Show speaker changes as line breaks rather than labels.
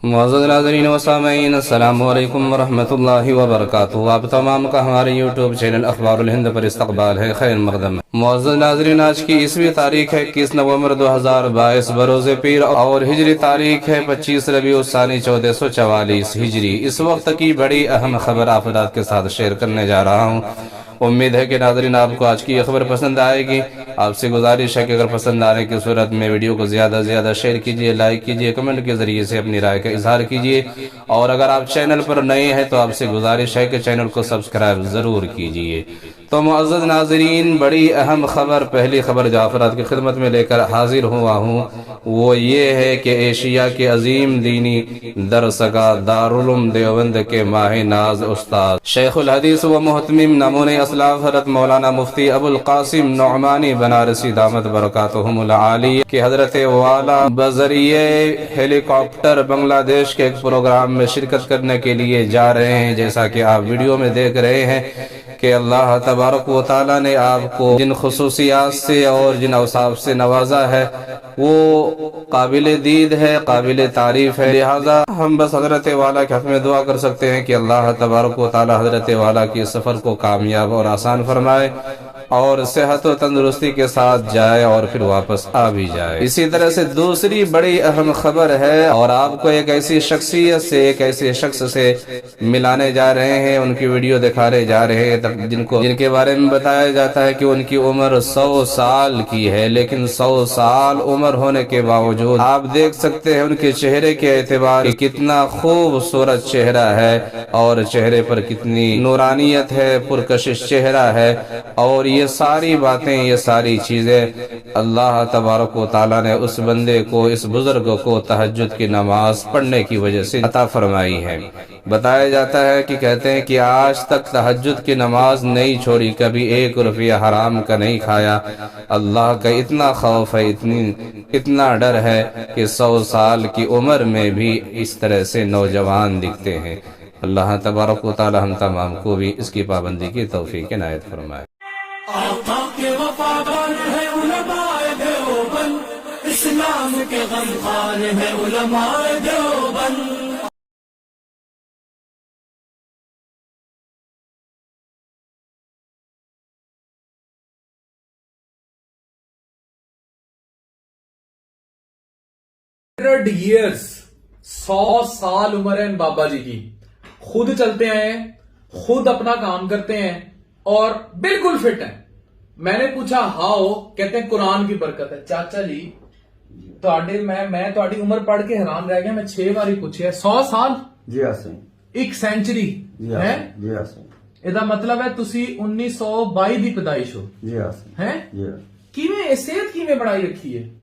معزز ناظرین و سامعین، السلام علیکم ورحمۃ اللہ وبرکاتہ۔ آپ تمام کا ہمارے یوٹیوب چینل اخبار الہند پر استقبال ہے، خیر مقدم ہے۔ معزز ناظرین، آج کی 21ویں تاریخ ہے 21 نومبر 2022 بروز پیر، اور ہجری تاریخ ہے 25 ربیع الثانی 1444 ہجری۔ اس وقت کی بڑی اہم خبر آپ حضرات کے ساتھ شیئر کرنے جا رہا ہوں۔ امید ہے کہ ناظرین آپ کو آج کی یہ خبر پسند آئے گی۔ آپ سے گزارش ہے کہ اگر پسند آنے کی صورت میں ویڈیو کو زیادہ سے زیادہ شیئر کیجئے، لائک کیجئے، کمنٹ کے ذریعے سے اپنی رائے کا اظہار کیجئے، اور اگر آپ چینل پر نئے ہیں تو آپ سے گزارش ہے کہ چینل کو سبسکرائب ضرور کیجئے۔ تو معزز ناظرین، بڑی اہم خبر، پہلی خبر جو آپ حضرات کی خدمت میں لے کر حاضر ہوا ہوں وہ یہ ہے کہ ایشیا کے عظیم دینی درسگاہ دارالعلوم دیوبند کے ماہ ناز استاد شیخ الحدیث و محتمم نمونہ اسلاف حضرت مولانا مفتی ابو القاسم نعمانی بنارسی دامت برکاتہم العالی کہ حضرت والا بذریعہ ہیلی کاپٹر بنگلہ دیش کے ایک پروگرام میں شرکت کرنے کے لیے جا رہے ہیں۔ جیسا کہ آپ ویڈیو میں دیکھ رہے ہیں کہ اللہ تبارک و تعالی نے آپ کو جن خصوصیات سے اور جن اوصاف سے نوازا ہے وہ قابل دید ہے، قابل تعریف ہے۔ لہذا ہم بس حضرت والا کے حق میں دعا کر سکتے ہیں کہ اللہ تبارک و تعالی حضرت والا کی سفر کو کامیاب اور آسان فرمائے، اور صحت و تندرستی کے ساتھ جائے اور پھر واپس آ بھی جائے۔ اسی طرح سے دوسری بڑی اہم خبر ہے، اور آپ کو ایک ایسی شخصیت سے، ایک ایسے شخص سے ملانے جا رہے ہیں، ان کی ویڈیو دکھانے جا رہے ہیں جن کے بارے میں بتایا جاتا ہے کہ ان کی عمر 100 سال کی ہے، لیکن 100 سال عمر ہونے کے باوجود آپ دیکھ سکتے ہیں ان کے چہرے کے اعتبار کہ کتنا خوبصورت چہرہ ہے، اور چہرے پر کتنی نورانیت ہے، پرکشش چہرہ ہے، اور یہ ساری باتیں، یہ ساری چیزیں اللہ تبارک و تعالیٰ نے اس بندے کو، اس بزرگ کو تہجد کی نماز پڑھنے کی وجہ سے عطا فرمائی ہے۔ بتایا جاتا ہے کہ کہتے ہیں کہ آج تک تہجد کی نماز نہیں چھوڑی، کبھی 1 روپیہ حرام کا نہیں کھایا۔ اللہ کا اتنا خوف ہے، اتنا ڈر ہے کہ 100 سال کی عمر میں بھی اس طرح سے نوجوان دکھتے ہیں۔ اللہ تبارک و تعالی ہم تمام کو بھی اس کی پابندی کی توفیق عنایت فرمائے۔
آقا کے وفادار ہے علماء دیوبند، اسلام کے غمخوار ہے علماء دیوبند۔
ایئرس 100 سال عمر ہے ان بابا جی کی، خود چلتے آئے ہیں، خود اپنا کام کرتے ہیں اور بالکل فٹ ہیں۔ میں نے پوچھا ہاؤ، کہتے ہیں قرآن کی برکت ہے۔ چاچا جی میں تہاڈی عمر پڑھ کے حیران رہ گیا، میں 6 باری پوچھیا 100 سال
جی حسن،
ایک سینچری ہے،
جی حسن،
ਇਹਦਾ ਮਤਲਬ ਹੈ ਤੁਸੀਂ 1922 ਦੀ ਪੈਦਾਇਸ਼ ਹੋ
جی حسن،
ਹੈ।
جی
ਕਿਵੇਂ ਇਹ ਸਿਹਤ ਕਿਵੇਂ ਬਣਾਈ ਰੱਖੀ ਹੈ؟